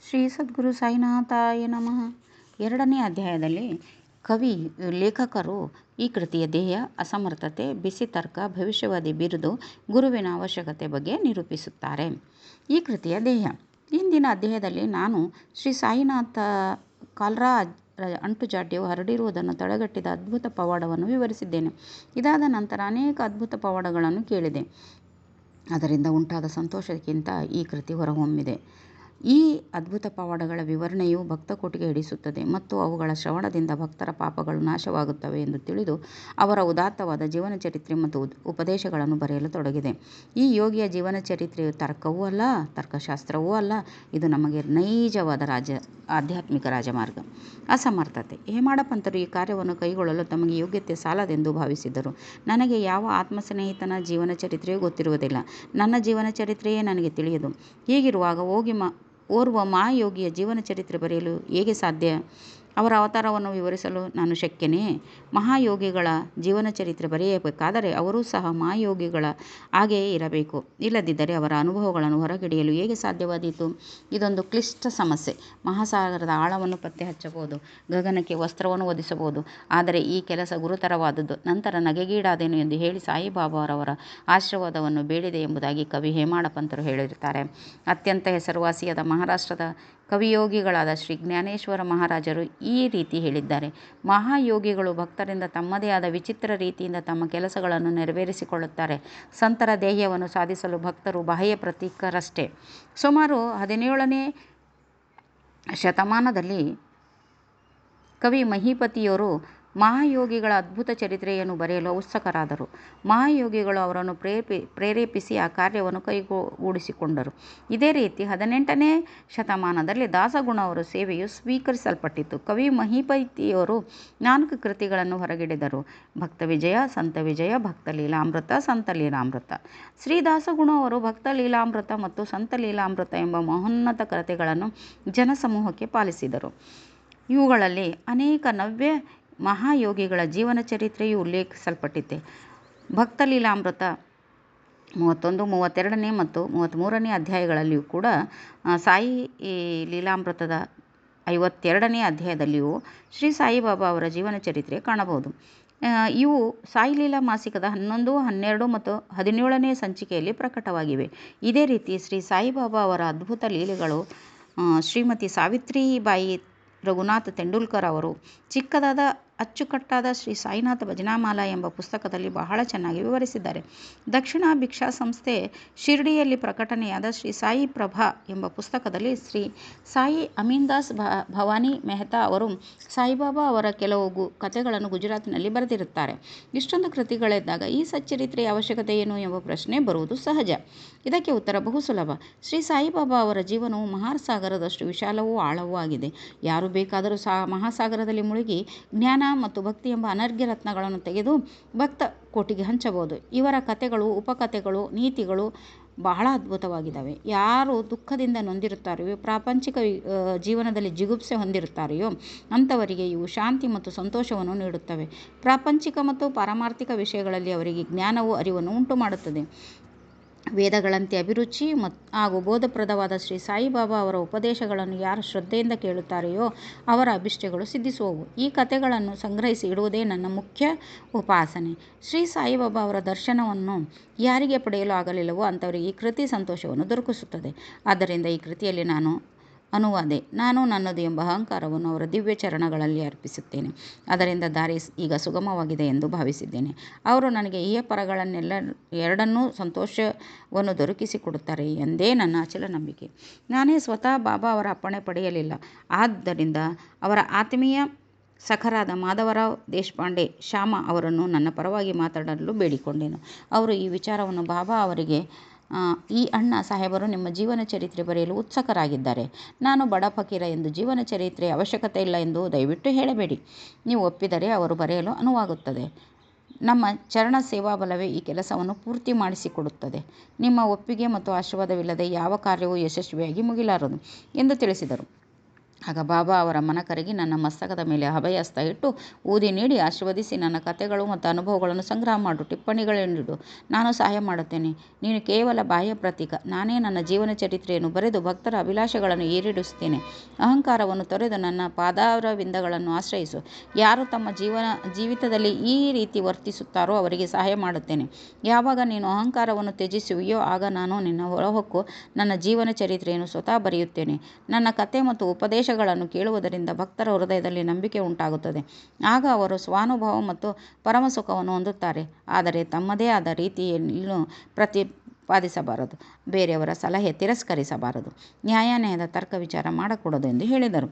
ಶ್ರೀ ಸದ್ಗುರು ಸಾಯಿನಾಥಾಯ ನಮಃ. 2ನೇ ಅಧ್ಯಾಯದಲ್ಲಿ ಲೇಖಕರು ಈ ಕೃತಿಯ ಧ್ಯೇಯ, ಅಸಮರ್ಥತೆ, ಬಿಸಿ ತರ್ಕ, ಭವಿಷ್ಯವಾದಿ ಬಿರುದು, ಗುರುವಿನ ಅವಶ್ಯಕತೆ ಬಗ್ಗೆ ನಿರೂಪಿಸುತ್ತಾರೆ. ಈ ಕೃತಿಯ ಧ್ಯೇಯ. ಇಂದಿನ ಅಧ್ಯಾಯದಲ್ಲಿ ನಾನು ಶ್ರೀ ಸಾಯಿನಾಥ ಕಾಲ್ರಾ ಅಂಟುಜಾಡ್ಯವು ಹರಡಿರುವುದನ್ನು ತಡೆಗಟ್ಟಿದ ಅದ್ಭುತ ಪವಾಡವನ್ನು ವಿವರಿಸಿದ್ದೇನೆ. ಇದಾದ ನಂತರ ಅನೇಕ ಅದ್ಭುತ ಪವಾಡಗಳನ್ನು ಕೇಳಿದೆ. ಅದರಿಂದ ಉಂಟಾದ ಸಂತೋಷಕ್ಕಿಂತ ಈ ಕೃತಿ ಹೊರಹೊಮ್ಮಿದೆ. ಈ ಅದ್ಭುತ ಪವಾಡಗಳ ವಿವರಣೆಯು ಭಕ್ತಕೋಟಿಗೆ ಹಿಡಿಸುತ್ತದೆ ಮತ್ತು ಅವುಗಳ ಶ್ರವಣದಿಂದ ಭಕ್ತರ ಪಾಪಗಳು ನಾಶವಾಗುತ್ತವೆ ಎಂದು ತಿಳಿದು ಅವರ ಉದಾತ್ತವಾದ ಜೀವನ ಚರಿತ್ರೆ ಮತ್ತು ಉಪದೇಶಗಳನ್ನು ಬರೆಯಲು ತೊಡಗಿದೆ. ಈ ಯೋಗಿಯ ಜೀವನ ಚರಿತ್ರೆಯು ತರ್ಕವೂ ಅಲ್ಲ, ತರ್ಕಶಾಸ್ತ್ರವೂ ಅಲ್ಲ. ಇದು ನಮಗೆ ನೈಜವಾದ ಆಧ್ಯಾತ್ಮಿಕ ರಾಜಮಾರ್ಗ. ಅಸಮರ್ಥತೆ. ಹೇಮಾಡಪಂತರು ಈ ಕಾರ್ಯವನ್ನು ಕೈಗೊಳ್ಳಲು ತಮಗೆ ಯೋಗ್ಯತೆ ಸಾಲದೆಂದು ಭಾವಿಸಿದರು. ನನಗೆ ಯಾವ ಆತ್ಮಸ್ನೇಹಿತನ ಜೀವನ ಚರಿತ್ರೆಯೂ ಗೊತ್ತಿರುವುದಿಲ್ಲ. ನನ್ನ ಜೀವನ ಚರಿತ್ರೆಯೇ ನನಗೆ ತಿಳಿಯದು. ಹೀಗಿರುವಾಗ ಓರ್ವ ಮಹಾಯೋಗಿಯ ಜೀವನ ಚರಿತ್ರೆ ಬರೆಯಲು ಹೇಗೆ ಸಾಧ್ಯ? ಅವರ ಅವತಾರವನ್ನು ವಿವರಿಸಲು ನಾನು ಶಕ್ಯನೇ? ಮಹಾಯೋಗಿಗಳ ಜೀವನ ಚರಿತ್ರೆ ಬರೆಯಬೇಕಾದರೆ ಅವರೂ ಸಹ ಮಹಾಯೋಗಿಗಳ ಹಾಗೆಯೇ ಇರಬೇಕು. ಇಲ್ಲದಿದ್ದರೆ ಅವರ ಅನುಭವಗಳನ್ನು ಹೊರಗಿಡಿಯಲು ಹೇಗೆ ಸಾಧ್ಯವಾದೀತು? ಇದೊಂದು ಕ್ಲಿಷ್ಟ ಸಮಸ್ಯೆ. ಮಹಾಸಾಗರದ ಆಳವನ್ನು ಪತ್ತೆ ಹಚ್ಚಬಹುದು, ಗಗನಕ್ಕೆ ವಸ್ತ್ರವನ್ನು ಹೊದಿಸಬಹುದು. ಆದರೆ ಈ ಕೆಲಸ ಗುರುತರವಾದುದು. ನಂತರ ನಗೆಗೀಡಾದೆನು ಎಂದು ಹೇಳಿ ಸಾಯಿಬಾಬಾರವರ ಆಶೀರ್ವಾದವನ್ನು ಬೇಡಿದೆ ಎಂಬುದಾಗಿ ಕವಿ ಹೇಮಾಡಪಂತರು ಹೇಳಿರುತ್ತಾರೆ. ಅತ್ಯಂತ ಹೆಸರುವಾಸಿಯಾದ ಮಹಾರಾಷ್ಟ್ರದ ಕವಿಯೋಗಿಗಳಾದ ಶ್ರೀ ಜ್ಞಾನೇಶ್ವರ ಮಹಾರಾಜರು ಈ ರೀತಿ ಹೇಳಿದ್ದಾರೆ. ಮಹಾಯೋಗಿಗಳು ಭಕ್ತರಿಂದ ತಮ್ಮದೇ ಆದ ವಿಚಿತ್ರ ರೀತಿಯಿಂದ ತಮ್ಮ ಕೆಲಸಗಳನ್ನು ನೆರವೇರಿಸಿಕೊಳ್ಳುತ್ತಾರೆ. ಸಂತರ ಧ್ಯೇಯವನ್ನು ಸಾಧಿಸಲು ಭಕ್ತರು ಬಾಹ್ಯ ಪ್ರತೀಕರಷ್ಟೇ. ಸುಮಾರು 17ನೇ ಶತಮಾನದಲ್ಲಿ ಕವಿ ಮಹೀಪತಿಯವರು ಮಹಾಯೋಗಿಗಳ ಅದ್ಭುತ ಚರಿತ್ರೆಯನ್ನು ಬರೆಯಲು ಉತ್ಸುಕರಾದರು. ಮಹಾಯೋಗಿಗಳು ಅವರನ್ನು ಪ್ರೇರೇಪಿಸಿ ಆ ಕಾರ್ಯವನ್ನು ಕೈಗೂಡಿಸಿಕೊಂಡರು. ಇದೇ ರೀತಿ 18ನೇ ಶತಮಾನದಲ್ಲಿ ದಾಸಗುಣ ಅವರ ಸೇವೆಯು ಸ್ವೀಕರಿಸಲ್ಪಟ್ಟಿತು. ಕವಿ ಮಹೀಪತಿಯವರು 4 ಕೃತಿಗಳನ್ನು ಹೊರಗಿಡಿದರು: ಭಕ್ತ ವಿಜಯ, ಸಂತ ವಿಜಯ, ಭಕ್ತ ಲೀಲಾಮೃತ, ಸಂತ ಲೀಲಾಮೃತ. ಶ್ರೀ ದಾಸಗುಣ ಅವರು ಭಕ್ತ ಲೀಲಾಮೃತ ಮತ್ತು ಸಂತ ಲೀಲಾಮೃತ ಎಂಬ ಮಹೋನ್ನತ ಕೃತಿಗಳನ್ನು ಜನಸಮೂಹಕ್ಕೆ ಪಾಲಿಸಿದರು. ಇವುಗಳಲ್ಲಿ ಅನೇಕ ನವ್ಯ ಮಹಾಯೋಗಿಗಳ ಜೀವನ ಚರಿತ್ರೆಯು ಉಲ್ಲೇಖಿಸಲ್ಪಟ್ಟಿದೆ. ಭಕ್ತ ಲೀಲಾಮೃತ 31, 32ನೇ ಮತ್ತು 33ನೇ ಅಧ್ಯಾಯಗಳಲ್ಲಿಯೂ ಕೂಡ, ಸಾಯಿ ಲೀಲಾಮೃತದ 52ನೇ ಅಧ್ಯಾಯದಲ್ಲಿಯೂ ಶ್ರೀ ಸಾಯಿಬಾಬಾ ಅವರ ಜೀವನ ಚರಿತ್ರೆ ಕಾಣಬಹುದು. ಇವು ಸಾಯಿ ಲೀಲಾ ಮಾಸಿಕದ 11, 12 ಮತ್ತು 17ನೇ ಸಂಚಿಕೆಯಲ್ಲಿ ಪ್ರಕಟವಾಗಿವೆ. ಇದೇ ರೀತಿ ಶ್ರೀ ಸಾಯಿಬಾಬಾ ಅವರ ಅದ್ಭುತ ಲೀಲೆಗಳು ಶ್ರೀಮತಿ ಸಾವಿತ್ರಿಬಾಯಿ ರಘುನಾಥ್ ತೆಂಡೂಲ್ಕರ್ ಅವರು ಚಿಕ್ಕದಾದ ಅಚ್ಚುಕಟ್ಟಾದ ಶ್ರೀ ಸಾಯಿನಾಥ ಭಜನಾಮಾಲಾ ಎಂಬ ಪುಸ್ತಕದಲ್ಲಿ ಬಹಳ ಚೆನ್ನಾಗಿ ವಿವರಿಸಿದ್ದಾರೆ. ದಕ್ಷಿಣ ಭಿಕ್ಷಾ ಸಂಸ್ಥೆ ಶಿರ್ಡಿಯಲ್ಲಿ ಪ್ರಕಟಣೆಯಾದ ಶ್ರೀ ಸಾಯಿ ಪ್ರಭಾ ಎಂಬ ಪುಸ್ತಕದಲ್ಲಿ ಶ್ರೀ ಸಾಯಿ ಅಮೀನ್ದಾಸ್ ಭವಾನಿ ಮೆಹ್ತಾ ಅವರು ಸಾಯಿಬಾಬಾ ಅವರ ಕೆಲವು ಕಥೆಗಳನ್ನು ಗುಜರಾತಿನಲ್ಲಿ ಬರೆದಿರುತ್ತಾರೆ. ಇಷ್ಟೊಂದು ಕೃತಿಗಳಿದ್ದಾಗ ಈ ಸಚ್ಚರಿತ್ರೆಯ ಅವಶ್ಯಕತೆ ಏನು ಎಂಬ ಪ್ರಶ್ನೆ ಬರುವುದು ಸಹಜ. ಇದಕ್ಕೆ ಉತ್ತರ ಬಹು ಸುಲಭ. ಶ್ರೀ ಸಾಯಿಬಾಬಾ ಅವರ ಜೀವನವು ಮಹಾಸಾಗರದಷ್ಟು ವಿಶಾಲವೂ ಆಳವೂ ಆಗಿದೆ. ಯಾರು ಬೇಕಾದರೂ ಮಹಾಸಾಗರದಲ್ಲಿ ಮುಳುಗಿ ಜ್ಞಾನ ಮತ್ತು ಭಕ್ತಿ ಎಂಬ ಅನರ್ಘ್ಯ ರತ್ನಗಳನ್ನು ತೆಗೆದು ಭಕ್ತ ಕೋಟಿಗೆ ಹಂಚಬಹುದು. ಇವರ ಕಥೆಗಳು, ಉಪಕಥೆಗಳು, ನೀತಿಗಳು ಬಹಳ ಅದ್ಭುತವಾಗಿದ್ದಾವೆ. ಯಾರು ದುಃಖದಿಂದ ನೊಂದಿರುತ್ತಾರೆಯೋ, ಪ್ರಾಪಂಚಿಕ ಜೀವನದಲ್ಲಿ ಜಿಗುಪ್ಸೆ ಹೊಂದಿರುತ್ತಾರೆಯೋ ಅಂಥವರಿಗೆ ಇವು ಶಾಂತಿ ಮತ್ತು ಸಂತೋಷವನ್ನು ನೀಡುತ್ತವೆ. ಪ್ರಾಪಂಚಿಕ ಮತ್ತು ಪಾರಮಾರ್ಥಿಕ ವಿಷಯಗಳಲ್ಲಿ ಅವರಿಗೆ ಜ್ಞಾನವು ಅರಿವನ್ನು ಉಂಟು ಮಾಡುತ್ತದೆ. ವೇದಗಳಂತೆ ಅಭಿರುಚಿ ಹಾಗೂ ಬೋಧಪ್ರದವಾದ ಶ್ರೀ ಸಾಯಿಬಾಬಾ ಅವರ ಉಪದೇಶಗಳನ್ನು ಯಾರು ಶ್ರದ್ಧೆಯಿಂದ ಕೇಳುತ್ತಾರೆಯೋ ಅವರ ಅಭಿಷ್ಟಗಳು ಸಿದ್ಧಿಸುವವು. ಈ ಕಥೆಗಳನ್ನು ಸಂಗ್ರಹಿಸಿ ಇಡುವುದೇ ನನ್ನ ಮುಖ್ಯ ಉಪಾಸನೆ. ಶ್ರೀ ಸಾಯಿಬಾಬಾ ಅವರ ದರ್ಶನವನ್ನು ಯಾರಿಗೆ ಪಡೆಯಲು ಆಗಲಿಲ್ಲವೋ ಅಂಥವರಿಗೆ ಈ ಕೃತಿ ಸಂತೋಷವನ್ನು ದೊರಕಿಸುತ್ತದೆ. ಆದ್ದರಿಂದ ಈ ಕೃತಿಯಲ್ಲಿ ನಾನು ನನ್ನದು ಎಂಬ ಅಹಂಕಾರವನ್ನು ಅವರ ದಿವ್ಯ ಚರಣಗಳಲ್ಲಿ ಅರ್ಪಿಸುತ್ತೇನೆ. ಅದರಿಂದ ದಾರಿ ಈಗ ಸುಗಮವಾಗಿದೆ ಎಂದು ಭಾವಿಸಿದ್ದೇನೆ. ಅವರು ನನಗೆ ಎರಡನ್ನೂ ಸಂತೋಷವನ್ನು ದೊರಕಿಸಿಕೊಡುತ್ತಾರೆ ಎಂದೇ ನನ್ನ ಅಚಲ ನಂಬಿಕೆ. ನಾನೇ ಸ್ವತಃ ಬಾಬಾ ಅವರ ಅಪ್ಪಣೆ ಪಡೆಯಲಿಲ್ಲ. ಆದ್ದರಿಂದ ಅವರ ಆತ್ಮೀಯ ಸಖರಾದ ಮಾಧವರಾವ್ ದೇಶಪಾಂಡೆ ಶ್ಯಾಮ ಅವರನ್ನು ನನ್ನ ಪರವಾಗಿ ಮಾತನಾಡಲು ಬೇಡಿಕೊಂಡೆನು. ಅವರು ಈ ವಿಚಾರವನ್ನು ಬಾಬಾ ಅವರಿಗೆ, ಈ ಅಣ್ಣ ಸಾಹೇಬರು ನಿಮ್ಮ ಜೀವನ ಚರಿತ್ರೆ ಬರೆಯಲು ಉತ್ಸುಕರಾಗಿದ್ದಾರೆ. ನಾನು ಬಡ ಫಕೀರ ಎಂದು ಜೀವನ ಚರಿತ್ರೆಯ ಅವಶ್ಯಕತೆ ಇಲ್ಲ ಎಂದು ದಯವಿಟ್ಟು ಹೇಳಬೇಡಿ. ನೀವು ಒಪ್ಪಿದರೆ ಅವರು ಬರೆಯಲು ಅನುವಾಗುತ್ತದೆ. ನಮ್ಮ ಚರಣ ಸೇವಾಬಲವೇ ಈ ಕೆಲಸವನ್ನು ಪೂರ್ತಿ ಮಾಡಿಸಿಕೊಡುತ್ತದೆ. ನಿಮ್ಮ ಒಪ್ಪಿಗೆ ಮತ್ತು ಆಶೀರ್ವಾದವಿಲ್ಲದೆ ಯಾವ ಕಾರ್ಯವೂ ಯಶಸ್ವಿಯಾಗಿ ಮುಗಿಲಾರದು ಎಂದು ತಿಳಿಸಿದರು. ಆಗ ಬಾಬಾ ಅವರ ಮನ ಕರಗಿ ನನ್ನ ಮಸ್ತಕದ ಮೇಲೆ ಅಭಯಹಸ್ತ ಇಟ್ಟು ಊದಿ ನೀಡಿ ಆಶೀರ್ವದಿಸಿ, ನನ್ನ ಕಥೆಗಳು ಮತ್ತು ಅನುಭವಗಳನ್ನು ಸಂಗ್ರಹ ಮಾಡು, ಟಿಪ್ಪಣಿಗಳನ್ನಿಡು, ನಾನು ಸಹಾಯ ಮಾಡುತ್ತೇನೆ. ನೀನು ಕೇವಲ ಬಾಹ್ಯ ಪ್ರತೀಕ. ನಾನೇ ನನ್ನ ಜೀವನ ಚರಿತ್ರೆಯನ್ನು ಬರೆದು ಭಕ್ತರ ಅಭಿಲಾಷೆಗಳನ್ನು ಈಡೇರಿಸುತ್ತೇನೆ. ಅಹಂಕಾರವನ್ನು ತೊರೆದು ನನ್ನ ಪಾದಾರವಿಂದಗಳನ್ನು ಆಶ್ರಯಿಸು. ಯಾರು ತಮ್ಮ ಜೀವಿತದಲ್ಲಿ ಈ ರೀತಿ ವರ್ತಿಸುತ್ತಾರೋ ಅವರಿಗೆ ಸಹಾಯ ಮಾಡುತ್ತೇನೆ. ಯಾವಾಗ ನೀನು ಅಹಂಕಾರವನ್ನು ತ್ಯಜಿಸುವೆಯೋ ಆಗ ನಾನು ನಿನ್ನ ಹೊರಹೊಕ್ಕು ನನ್ನ ಜೀವನ ಚರಿತ್ರೆಯನ್ನು ಸ್ವತಃ ಬರೆಯುತ್ತೇನೆ. ನನ್ನ ಕಥೆ ಮತ್ತು ಉಪದೇಶಗಳನ್ನು ಕೇಳುವುದರಿಂದ ಭಕ್ತರ ಹೃದಯದಲ್ಲಿ ನಂಬಿಕೆ ಉಂಟಾಗುತ್ತದೆ. ಆಗ ಅವರು ಸ್ವಾನುಭವ ಮತ್ತು ಪರಮಸುಖವನ್ನು ಹೊಂದುತ್ತಾರೆ. ಆದರೆ ತಮ್ಮದೇ ಆದ ರೀತಿಯನ್ನು ಪ್ರತಿಪಾದಿಸಬಾರದು, ಬೇರೆಯವರ ಸಲಹೆ ತಿರಸ್ಕರಿಸಬಾರದು, ನ್ಯಾಯಾನ್ಯಾಯದ ತರ್ಕ ವಿಚಾರ ಮಾಡಕೂಡದು ಎಂದು ಹೇಳಿದರು.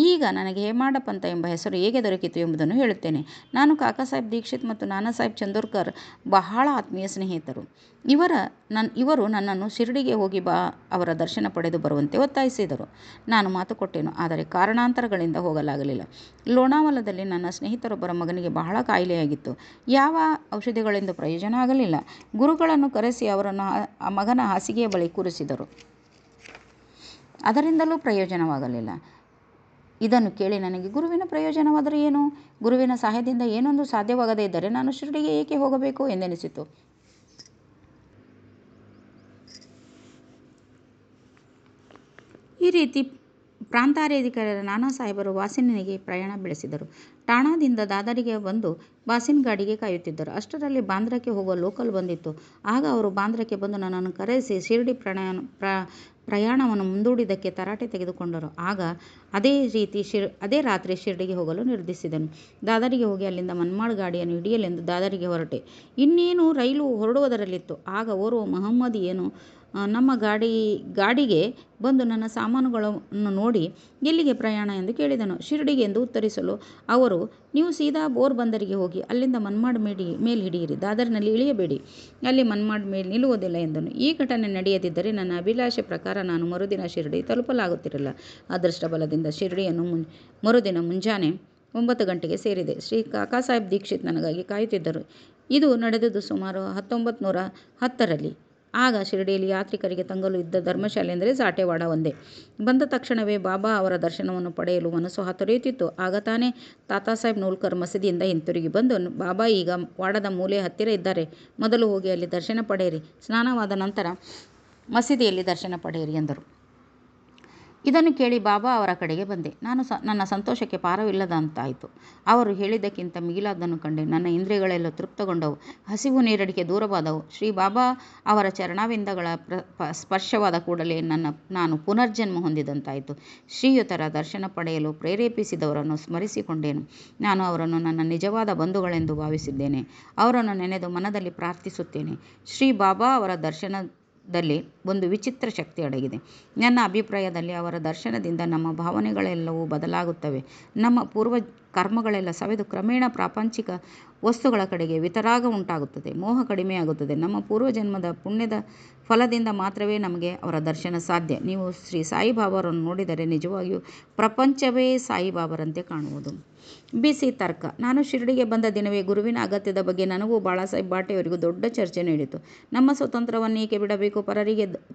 ಈಗ ನನಗೆ ಹೇಮಾಡ ಪಂಥ ಎಂಬ ಹೆಸರು ಹೇಗೆ ದೊರಕಿತು ಎಂಬುದನ್ನು ಹೇಳುತ್ತೇನೆ. ನಾನು ಕಾಕಾಸಾಹೇಬ್ ದೀಕ್ಷಿತ್ ಮತ್ತು ನಾನಾಸಾಹೇಬ್ ಚಂದೋರ್ಕರ್ ಬಹಳ ಆತ್ಮೀಯ ಸ್ನೇಹಿತರು. ಇವರು ನನ್ನನ್ನು ಶಿರಡಿಗೆ ಹೋಗಿ ಅವರ ದರ್ಶನ ಪಡೆದು ಬರುವಂತೆ ಒತ್ತಾಯಿಸಿದರು. ನಾನು ಮಾತು ಕೊಟ್ಟೆನು, ಆದರೆ ಕಾರಣಾಂತರಗಳಿಂದ ಹೋಗಲಾಗಲಿಲ್ಲ. ಲೋನಾವಾಲದಲ್ಲಿ ನನ್ನ ಸ್ನೇಹಿತರೊಬ್ಬರ ಮಗನಿಗೆ ಬಹಳ ಕಾಯಿಲೆಯಾಗಿತ್ತು. ಯಾವ ಔಷಧಿಗಳಿಂದ ಪ್ರಯೋಜನ ಆಗಲಿಲ್ಲ. ಗುರುಗಳನ್ನು ಕರೆಸಿ ಅವರನ್ನು ಆ ಮಗನ ಹಾಸಿಗೆಯ ಬಳಿ ಕೂರಿಸಿದರು. ಅದರಿಂದಲೂ ಪ್ರಯೋಜನವಾಗಲಿಲ್ಲ. ಇದನ್ನು ಕೇಳಿ ನನಗೆ ಗುರುವಿನ ಪ್ರಯೋಜನವಾದರೆ ಏನು? ಗುರುವಿನ ಸಹಾಯದಿಂದ ಏನೊಂದು ಸಾಧ್ಯವಾಗದೇ ಇದ್ದರೆ ನಾನು ಶಿರಡಿಗೆ ಏಕೆ ಹೋಗಬೇಕು ಎಂದೆನಿಸಿತು. ಈ ರೀತಿ ಪ್ರಾಂತಾಧಿಕಾರಿಯಾದ ನಾನಾ ಸಾಹೇಬರು ವಾಸಿನಿಗೆ ಪ್ರಯಾಣ ಬೆಳೆಸಿದರು. ಠಾಣಾದಿಂದ ದಾದರಿಗೆ ಬಂದು ಬಾಸಿನ್ ಗಾಡಿಗೆ ಕಾಯುತ್ತಿದ್ದರು. ಅಷ್ಟರಲ್ಲಿ ಬಾಂದ್ರಾಕ್ಕೆ ಹೋಗುವ ಲೋಕಲ್ ಬಂದಿತ್ತು. ಆಗ ಅವರು ಬಾಂದ್ರಾಕ್ಕೆ ಬಂದು ನನ್ನನ್ನು ಕರೆಸಿ ಶಿರಡಿ ಪ್ರಯಾಣವನ್ನು ಮುಂದೂಡಿದ್ದಕ್ಕೆ ತರಾಟೆ ತೆಗೆದುಕೊಂಡರು. ಆಗ ಅದೇ ರಾತ್ರಿ ಶಿರಡಿಗೆ ಹೋಗಲು ನಿರ್ಧರಿಸಿದೆನು. ದಾದರಿಗೆ ಹೋಗಿ ಅಲ್ಲಿಂದ ಮನ್ಮಾಡ್ ಗಾಡಿಯನ್ನು ಹಿಡಿಯಲೆಂದು ದಾದರಿಗೆ ಹೊರಟೆ. ಇನ್ನೇನು ರೈಲು ಹೊರಡುವುದರಲ್ಲಿತ್ತು. ಆಗ ಓರ್ವ ಮಹಮ್ಮದಿಯನು ನಮ್ಮ ಗಾಡಿಗೆ ಬಂದು ನನ್ನ ಸಾಮಾನುಗಳನ್ನು ನೋಡಿ ಎಲ್ಲಿಗೆ ಪ್ರಯಾಣ ಎಂದು ಕೇಳಿದನು. ಶಿರಡಿಗೆ ಎಂದು ಉತ್ತರಿಸಲು ಅವರು, ನೀವು ಸೀದಾ ಬೋರ್ ಬಂದರಿಗೆ ಹೋಗಿ ಅಲ್ಲಿಂದ ಮನ್ಮಾಡ್ ಮೇಲ್ ಹಿಡಿಯಿರಿ, ದಾದರ್ನಲ್ಲಿ ಇಳಿಯಬೇಡಿ, ಅಲ್ಲಿ ಮನ್ಮಾಡ್ ಮೇಲ್ ನಿಲ್ಲುವುದಿಲ್ಲ ಎಂದನು. ಈ ಘಟನೆ ನಡೆಯದಿದ್ದರೆ ನನ್ನ ಅಭಿಲಾಷೆ ಪ್ರಕಾರ ನಾನು ಮರುದಿನ ಶಿರಡಿ ತಲುಪಲಾಗುತ್ತಿರಲಿಲ್ಲ. ಅದೃಷ್ಟ ಬಲದಿಂದ ಶಿರಡಿಯನ್ನು ಮರುದಿನ ಮುಂಜಾನೆ 9 ಗಂಟೆಗೆ ಸೇರಿದೆ. ಶ್ರೀ ಕಾಕಾಸಾಹೇಬ್ ದೀಕ್ಷಿತ್ ನನಗಾಗಿ ಕಾಯುತ್ತಿದ್ದರು. ಇದು ನಡೆದುದು ಸುಮಾರು 1910ರಲ್ಲಿ. ಆಗ ಶಿರಡಿಯಲ್ಲಿ ಯಾತ್ರಿಕರಿಗೆ ತಂಗಲು ಇದ್ದ ಧರ್ಮಶಾಲೆ ಎಂದರೆ ಸಾಟೆವಾಡ ಒಂದೇ. ಬಂದ ತಕ್ಷಣವೇ ಬಾಬಾ ಅವರ ದರ್ಶನವನ್ನು ಪಡೆಯಲು ಮನಸ್ಸು ಹಾತೊರೆಯುತ್ತಿತ್ತು. ಆಗ ತಾನೇ ತಾತಾಸಾಹೇಬ್ ನೂಲ್ಕರ್ ಮಸೀದಿಯಿಂದ ಹಿಂತಿರುಗಿ ಬಂದು, ಬಾಬಾ ಈಗ ವಾಡದ ಮೂಲೆಯ ಹತ್ತಿರ ಇದ್ದಾರೆ, ಮೊದಲು ಹೋಗಿ ಅಲ್ಲಿ ದರ್ಶನ ಪಡೆಯಿರಿ, ಸ್ನಾನವಾದ ನಂತರ ಮಸೀದಿಯಲ್ಲಿ ದರ್ಶನ ಪಡೆಯಿರಿ ಎಂದರು. ಇದನ್ನು ಕೇಳಿ ಬಾಬಾ ಅವರ ಕಡೆಗೆ ಬಂದೆ. ನನ್ನ ಸಂತೋಷಕ್ಕೆ ಪಾರವಿಲ್ಲದಂತಾಯಿತು. ಅವರು ಹೇಳಿದ್ದಕ್ಕಿಂತ ಮಿಗಿಲಾದ್ದನ್ನು ಕಂಡೆ. ನನ್ನ ಇಂದ್ರಿಯಗಳೆಲ್ಲ ತೃಪ್ತಗೊಂಡವು, ಹಸಿವು ನೀರಡಿಕೆ ದೂರವಾದವು. ಶ್ರೀ ಬಾಬಾ ಅವರ ಚರಣಾವಿಂದಗಳ ಸ್ಪರ್ಶವಾದ ಕೂಡಲೇ ನಾನು ಪುನರ್ಜನ್ಮ ಹೊಂದಿದಂತಾಯಿತು. ಶ್ರೀಯುತರ ದರ್ಶನ ಪಡೆಯಲು ಪ್ರೇರೇಪಿಸಿದವರನ್ನು ಸ್ಮರಿಸಿಕೊಂಡೇನು. ನಾನು ಅವರನ್ನು ನನ್ನ ನಿಜವಾದ ಬಂಧುಗಳೆಂದು ಭಾವಿಸಿದ್ದೇನೆ. ಅವರನ್ನು ನೆನೆದು ಮನದಲ್ಲಿ ಪ್ರಾರ್ಥಿಸುತ್ತೇನೆ. ಶ್ರೀ ಬಾಬಾ ಅವರ ದರ್ಶನದಲ್ಲಿ ಒಂದು ವಿಚಿತ್ರ ಶಕ್ತಿ ಅಡಗಿದೆ. ನನ್ನ ಅಭಿಪ್ರಾಯದಲ್ಲಿ ಅವರ ದರ್ಶನದಿಂದ ನಮ್ಮ ಭಾವನೆಗಳೆಲ್ಲವೂ ಬದಲಾಗುತ್ತವೆ. ನಮ್ಮ ಪೂರ್ವ ಕರ್ಮಗಳೆಲ್ಲ ಸವೆದು ಕ್ರಮೇಣ ಪ್ರಾಪಂಚಿಕ ವಸ್ತುಗಳ ಕಡೆಗೆ ವಿತರಾಗ ಉಂಟಾಗುತ್ತದೆ. ಮೋಹ ಕಡಿಮೆಯಾಗುತ್ತದೆ. ನಮ್ಮ ಪೂರ್ವಜನ್ಮದ ಪುಣ್ಯದ ಫಲದಿಂದ ಮಾತ್ರವೇ ನಮಗೆ ಅವರ ದರ್ಶನ ಸಾಧ್ಯ. ನೀವು ಶ್ರೀ ಸಾಯಿಬಾಬಾರನ್ನು ನೋಡಿದರೆ ನಿಜವಾಗಿಯೂ ಪ್ರಪಂಚವೇ ಸಾಯಿಬಾಬಾರಂತೆ ಕಾಣುವುದು. ಬಿಸಿ ತರ್ಕ. ನಾನು ಶಿರಡಿಗೆ ಬಂದ ದಿನವೇ ಗುರುವಿನ ಅಗತ್ಯದ ಬಗ್ಗೆ ನನಗೂ ಬಾಳಾಸಾಹೇಬ್ ಬಾಟೆಯವರಿಗೂ ದೊಡ್ಡ ಚರ್ಚೆ ನಡೆಯಿತು. ನಮ್ಮ ಸ್ವತಂತ್ರವನ್ನು ಏಕೆ ಬಿಡಬೇಕು?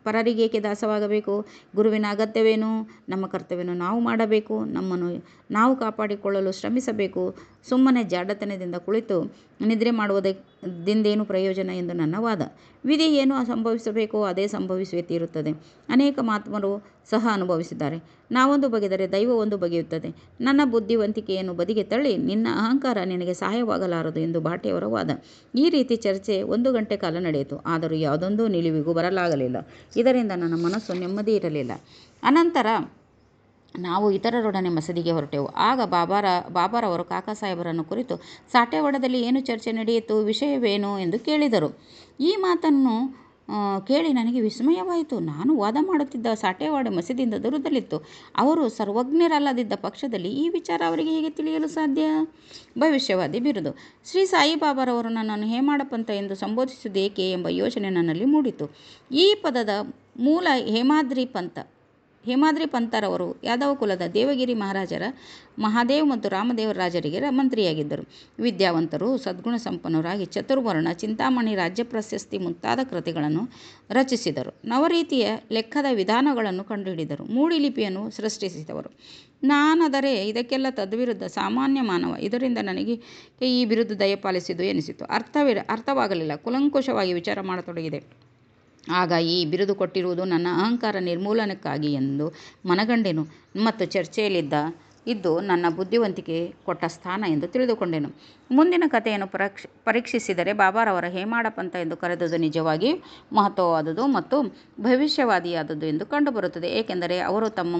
ಪರರಿಗೇಕೆ ದಾಸವಾಗಬೇಕು? ಗುರುವಿನ ಅಗತ್ಯವೇನು? ನಮ್ಮ ಕರ್ತವ್ಯವನ್ನು ನಾವು ಮಾಡಬೇಕು, ನಮ್ಮನ್ನು ನಾವು ಕಾಪಾಡಿಕೊಳ್ಳಲು ಶ್ರಮಿಸಬೇಕು. ಸುಮ್ಮನೆ ಜಾಡತನದಿಂದ ಕುಳಿತು ನಿದ್ರೆ ಮಾಡುವುದರಿಂದೇನು ಪ್ರಯೋಜನ ಎಂದು ನನ್ನ ವಾದ. ವಿಧಿ ಏನು ಸಂಭವಿಸಬೇಕೋ ಅದೇ ಸಂಭವಿಸಿಯೇ ತೀರುತ್ತದೆ. ಅನೇಕ ಮಹಾತ್ಮರು ಸಹ ಅನುಭವಿಸಿದ್ದಾರೆ. ನಾವೊಂದು ಬಗೆದರೆ ದೈವ ಒಂದು ಬಗೆಯುತ್ತದೆ. ನನ್ನ ಬುದ್ಧಿವಂತಿಕೆಯನ್ನು ಬದಿಗೆ ತಳ್ಳಿ ನಿನ್ನ ಅಹಂಕಾರ ನಿನಗೆ ಸಹಾಯವಾಗಲಾರದು ಎಂದು ಬಾಟೆಯವರ ವಾದ. ಈ ರೀತಿ ಚರ್ಚೆ 1 ಗಂಟೆ ಕಾಲ ನಡೆಯಿತು. ಆದರೂ ಯಾವುದೊಂದು ನಿಲುವಿಗೂ ಬರಲಾಗಲಿಲ್ಲ. ಇದರಿಂದ ನನ್ನ ಮನಸ್ಸು ನೆಮ್ಮದಿ ಇರಲಿಲ್ಲ. ಅನಂತರ ನಾವು ಇತರರೊಡನೆ ಮಸೀದಿಗೆ ಹೊರಟೆವು. ಆಗ ಬಾಬಾರವರು ಕಾಕಾಸಾಹೇಬರನ್ನು ಕುರಿತು, ಸಾಟೆವಾಡದಲ್ಲಿ ಏನು ಚರ್ಚೆ ನಡೆಯಿತು, ವಿಷಯವೇನು ಎಂದು ಕೇಳಿದರು. ಈ ಮಾತನ್ನು ಕೇಳಿ ನನಗೆ ವಿಸ್ಮಯವಾಯಿತು. ನಾನು ವಾದ ಮಾಡುತ್ತಿದ್ದ ಸಾಟೆವಾಡ ಮಸೀದಿಯಿಂದ ದೂರದಲ್ಲಿತ್ತು. ಅವರು ಸರ್ವಜ್ಞರಲ್ಲದಿದ್ದ ಪಕ್ಷದಲ್ಲಿ ಈ ವಿಚಾರ ಅವರಿಗೆ ಹೇಗೆ ತಿಳಿಯಲು ಸಾಧ್ಯ? ಭವಿಷ್ಯವಾದಿ ಬಿರುದು. ಶ್ರೀ ಸಾಯಿಬಾಬಾರವರು ನನ್ನನ್ನು ಹೇಮಾಡ ಪಂಥ ಎಂದು ಸಂಬೋಧಿಸುವುದೇಕೆ ಎಂಬ ಯೋಚನೆ ನನ್ನಲ್ಲಿ ಮೂಡಿತು. ಈ ಪದದ ಮೂಲ ಹೇಮಾದ್ರಿ ಪಂಥ. ಹೇಮಾದ್ರಿ ಪಂತರವರು ಯಾದವ ಕುಲದ ದೇವಗಿರಿ ಮಹಾದೇವ್ ಮತ್ತು ರಾಮದೇವರಾಜರಿಗೆ ಮಂತ್ರಿಯಾಗಿದ್ದರು. ವಿದ್ಯಾವಂತರು, ಸದ್ಗುಣ ಸಂಪನ್ನರಾಗಿ ಚತುರ್ವರ್ಣ, ಚಿಂತಾಮಣಿ, ರಾಜ್ಯ ಪ್ರಶಸ್ತಿ ಮುಂತಾದ ಕೃತಿಗಳನ್ನು ರಚಿಸಿದರು. ನವರೀತಿಯ ಲೆಕ್ಕದ ವಿಧಾನಗಳನ್ನು ಕಂಡುಹಿಡಿದರು. ಮೂಡಿ ಲಿಪಿಯನ್ನು ಸೃಷ್ಟಿಸಿದವರು. ನಾನಾದರೆ ಇದಕ್ಕೆಲ್ಲ ತದ್ವಿರುದ್ಧ ಸಾಮಾನ್ಯ ಮಾನವ. ಇದರಿಂದ ನನಗೆ ಈ ಬಿರುದು ದಯಪಾಲಿಸಿದ್ದು ಎನಿಸಿತು. ಅರ್ಥವಾಗಲಿಲ್ಲ. ಕೂಲಂಕುಷವಾಗಿ ವಿಚಾರ ಮಾಡತೊಡಗಿದೆ. ಆಗ ಈ ಬಿರುದು ಕೊಟ್ಟಿರುವುದು ನನ್ನ ಅಹಂಕಾರ ನಿರ್ಮೂಲನಕ್ಕಾಗಿ ಎಂದು ಮನಗಂಡೆನು ಮತ್ತು ಚರ್ಚೆಯಲ್ಲಿದ್ದ ಇದ್ದು ನನ್ನ ಬುದ್ಧಿವಂತಿಕೆ ಕೊಟ್ಟ ಸ್ಥಾನ ಎಂದು ತಿಳಿದುಕೊಂಡೆನು. ಮುಂದಿನ ಕಥೆಯನ್ನು ಪರೀಕ್ಷಿಸಿದರೆ ಬಾಬಾರವರ ಹೇಮಾಡ ಪಂಥ ಎಂದು ಕರೆದುದು ನಿಜವಾಗಿ ಮಹತ್ವವಾದುದು ಮತ್ತು ಭವಿಷ್ಯವಾದಿಯಾದದ್ದು ಎಂದು ಕಂಡುಬರುತ್ತದೆ. ಏಕೆಂದರೆ ಅವರು ತಮ್ಮ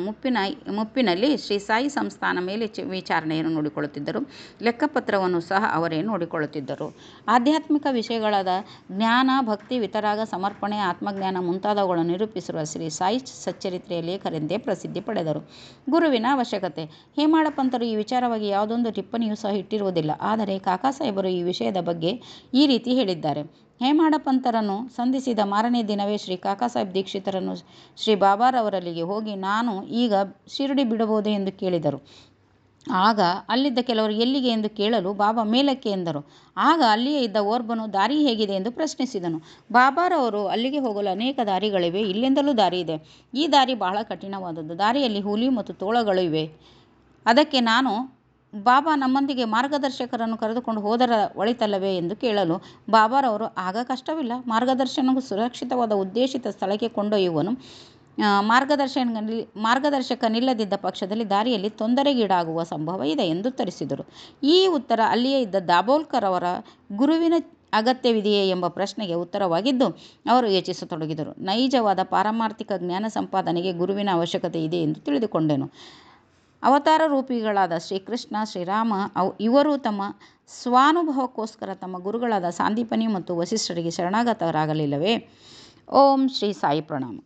ಮುಪ್ಪಿನಲ್ಲಿ ಶ್ರೀ ಸಾಯಿ ಸಂಸ್ಥಾನ ಮೇಲೆ ವಿಚಾರಣೆಯನ್ನು ನೋಡಿಕೊಳ್ಳುತ್ತಿದ್ದರು. ಲೆಕ್ಕಪತ್ರವನ್ನು ಸಹ ಅವರೇ ನೋಡಿಕೊಳ್ಳುತ್ತಿದ್ದರು. ಆಧ್ಯಾತ್ಮಿಕ ವಿಷಯಗಳಾದ ಜ್ಞಾನ, ಭಕ್ತಿ, ವಿತರಾಗ, ಸಮರ್ಪಣೆ, ಆತ್ಮಜ್ಞಾನ ಮುಂತಾದವುಗಳನ್ನು ನಿರೂಪಿಸಿರುವ ಶ್ರೀ ಸಾಯಿ ಸಚ್ಚರಿತ್ರೆಯ ಲೇಖರೆಂದೇ ಪ್ರಸಿದ್ಧಿ ಪಡೆದರು. ಗುರುವಿನ ಅವಶ್ಯಕತೆ. ಹೇಮಾಡ ಪಂತರು ಈ ವಿಚಾರವಾಗಿ ಯಾವುದೊಂದು ಟಿಪ್ಪಣಿಯೂ ಸಹ ಇಟ್ಟಿರುವುದಿಲ್ಲ. ಆದರೆ ಕಾಕಾ ಸಾಹೇಬರು ಈ ವಿಷಯದ ಬಗ್ಗೆ ಈ ರೀತಿ ಹೇಳಿದ್ದಾರೆ. ಹೇಮಾಡ ಪಂತರನ್ನು ಸಂಧಿಸಿದ ಮಾರನೇ ದಿನವೇ ಶ್ರೀ ಕಾಕಾ ಸಾಹೇಬ್ ದೀಕ್ಷಿತರನ್ನು ಶ್ರೀ ಬಾಬಾರವರಲ್ಲಿಗೆ ಹೋಗಿ, ನಾನು ಈಗ ಶಿರಡಿ ಬಿಡಬಹುದೇ ಎಂದು ಕೇಳಿದರು. ಆಗ ಅಲ್ಲಿದ್ದ ಕೆಲವರು ಎಲ್ಲಿಗೆ ಎಂದು ಕೇಳಲು ಬಾಬಾ ಮೇಲಕ್ಕೆ ಎಂದರು. ಆಗ ಅಲ್ಲಿಯೇ ಇದ್ದ ಓರ್ವನು ದಾರಿ ಹೇಗಿದೆ ಎಂದು ಪ್ರಶ್ನಿಸಿದನು. ಬಾಬಾರವರು, ಅಲ್ಲಿಗೆ ಹೋಗಲು ಅನೇಕ ದಾರಿಗಳಿವೆ. ಇಲ್ಲಿಂದಲೂ ದಾರಿ ಇದೆ. ಈ ದಾರಿ ಬಹಳ ಕಠಿಣವಾದದ್ದು. ದಾರಿಯಲ್ಲಿ ಹುಲಿ ಮತ್ತು ತೋಳಗಳು ಇವೆ. ಅದಕ್ಕೆ ನಾನು, ಬಾಬಾ ನಮ್ಮೊಂದಿಗೆ ಮಾರ್ಗದರ್ಶಕರನ್ನು ಕರೆದುಕೊಂಡು ಹೋದರ ಒಳಿತಲ್ಲವೇ ಎಂದು ಕೇಳಲು ಬಾಬಾರವರು, ಆಗ ಕಷ್ಟವಿಲ್ಲ. ಮಾರ್ಗದರ್ಶನವು ಸುರಕ್ಷಿತವಾದ ಉದ್ದೇಶಿತ ಸ್ಥಳಕ್ಕೆ ಕೊಂಡೊಯ್ಯುವನು. ಮಾರ್ಗದರ್ಶಕನಿಲ್ಲದಿದ್ದ ಪಕ್ಷದಲ್ಲಿ ದಾರಿಯಲ್ಲಿ ತೊಂದರೆಗೀಡಾಗುವ ಸಂಭವ ಇದೆ ಎಂದು ಉತ್ತರಿಸಿದರು. ಈ ಉತ್ತರ ಅಲ್ಲಿಯೇ ಇದ್ದ ದಾಬೋಲ್ಕರ್ ಅವರ ಗುರುವಿನ ಅಗತ್ಯವಿದೆಯೇ ಎಂಬ ಪ್ರಶ್ನೆಗೆ ಉತ್ತರವಾಗಿದ್ದು, ಅವರು ಯೋಚಿಸತೊಡಗಿದರು. ನೈಜವಾದ ಪಾರಮಾರ್ಥಿಕ ಜ್ಞಾನ ಸಂಪಾದನೆಗೆ ಗುರುವಿನ ಅವಶ್ಯಕತೆ ಇದೆ ಎಂದು ತಿಳಿದುಕೊಂಡೆನು. ಅವತಾರ ರೂಪಿಗಳಾದ ಶ್ರೀಕೃಷ್ಣ, ಶ್ರೀರಾಮ ಇವರು ತಮ್ಮ ಸ್ವಾನುಭವಕ್ಕೋಸ್ಕರ ತಮ್ಮ ಗುರುಗಳಾದ ಸಾಂದೀಪನಿ ಮತ್ತು ವಸಿಷ್ಠರಿಗೆ ಶರಣಾಗತರಾಗಲಿಲ್ಲವೇ? ಓಂ ಶ್ರೀ ಸಾಯಿ ಪ್ರಣಾಮ.